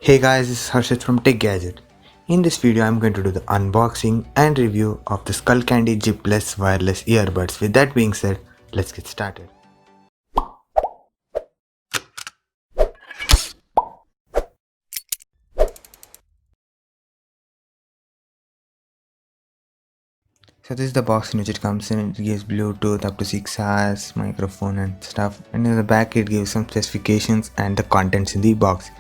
Hey guys, this is Harshit from Tech Gadget. In this video, I'm going to do the unboxing and review of the Skullcandy Jib Plus wireless earbuds. With that being said, let's get started. So this is the box in which it comes in. It gives Bluetooth up to 6 hours, microphone and stuff. And in the back it gives some specifications and the contents in the box.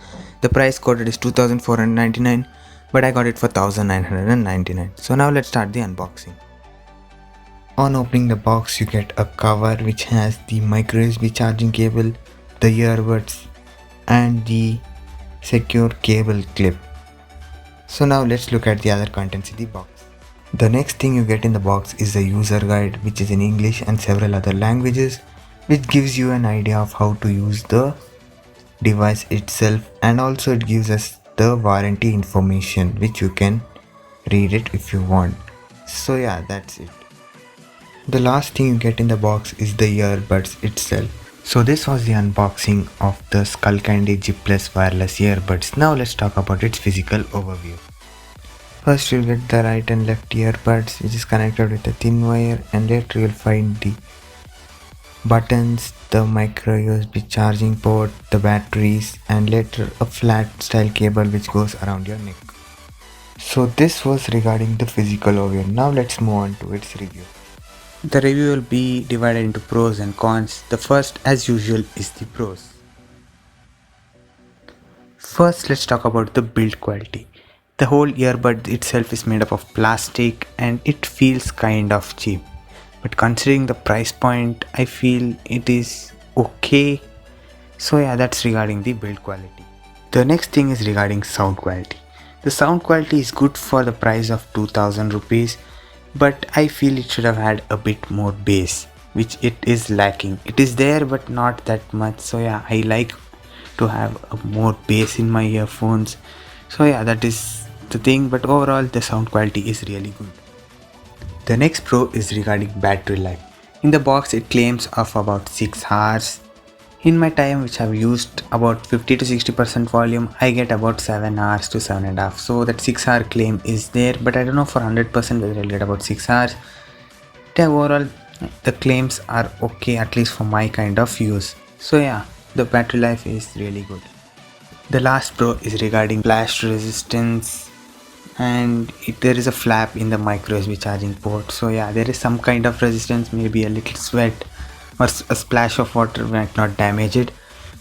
The price quoted is 2499, but I got it for 1999. So now let's start the unboxing. On opening the box, you get a cover which has the micro USB charging cable, the earbuds and the secure cable clip. So now let's look at the other contents in the box. The next thing you get in the box is the user guide, which is in English and several other languages, which gives you an idea of how to use the device itself, and also it gives us the warranty information which you can read it if you want. So yeah, that's it. The last thing you get in the box is the earbuds itself. So this was the unboxing of the Skullcandy Jib Plus wireless earbuds. Now let's talk about its physical overview. First you'll get the right and left earbuds, which is connected with a thin wire, and later you'll find the buttons, the micro USB charging port, the batteries, and later a flat style cable which goes around your neck. So this was regarding the physical overview. Now let's move on to its review. The review will be divided into pros and cons. The first, as usual, is the pros. First, let's talk about the build quality. The whole earbud itself is made up of plastic and it feels kind of cheap. But considering the price point, I feel it is okay. So yeah, that's regarding the build quality. The next thing is regarding sound quality. The sound quality is good for the price of 2000 rupees. But I feel it should have had a bit more bass, which it is lacking. It is there but not that much. So yeah, I like to have a more bass in my earphones. So yeah, that is the thing, but overall the sound quality is really good. The next pro is regarding battery life. In the box it claims of about 6 hours. In my time, which I've used about 50 to 60% volume, I get about 7 hours to 7.5. So that 6 hour claim is there, but I don't know for 100% whether I'll get about 6 hours. Yeah, overall the claims are okay, at least for my kind of use. So yeah, the battery life is really good. The last pro is regarding blast resistance, and there is a flap in the micro USB charging port. So yeah, there is some kind of resistance, maybe a little sweat or a splash of water might not damage it,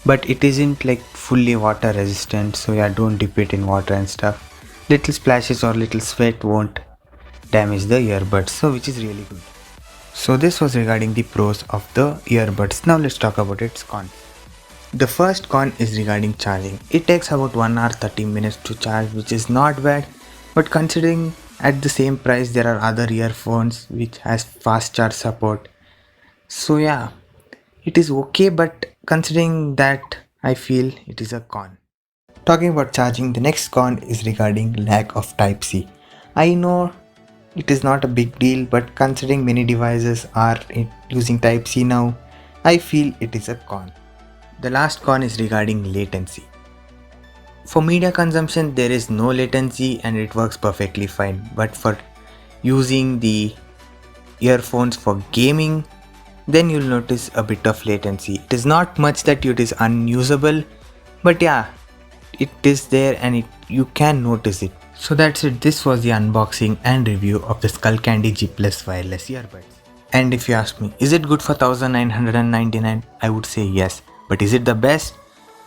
but it isn't like fully water resistant. So yeah, don't dip it in water and stuff. Little splashes or little sweat won't damage the earbuds, so which is really good. So this was regarding the pros of the earbuds. Now let's talk about its cons. The first con is regarding charging. It takes about 1 hour 30 minutes to charge, which is not bad, but considering at the same price there are other earphones which has fast charge support. So yeah, it is okay, but considering that, I feel it is a con. Talking about charging, the next con is regarding lack of Type-C. I know it is not a big deal, but considering many devices are using Type-C now, I feel it is a con. The last con is regarding latency. For media consumption, there is no latency and it works perfectly fine, but for using the earphones for gaming, then you'll notice a bit of latency. It is not much that it is unusable, but yeah, it is there and you can notice it. So that's it. This was the unboxing and review of the Skullcandy Jib Plus wireless earbuds. And if you ask me, is it good for 1999? I would say yes. But is it the best?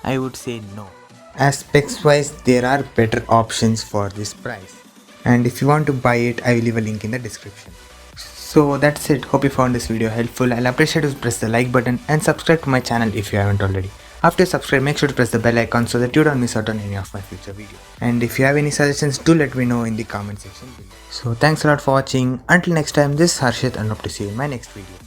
I would say no. As specs wise, there are better options for this price. And if you want to buy it, I will leave a link in the description. So that's it. Hope you found this video helpful. I'll appreciate if you press the like button and subscribe to my channel if you haven't already. After you subscribe, make sure to press the bell icon so that you don't miss out on any of my future videos. And if you have any suggestions, do let me know in the comment section below. So thanks a lot for watching. Until next time, this is Harshit and hope to see you in my next video.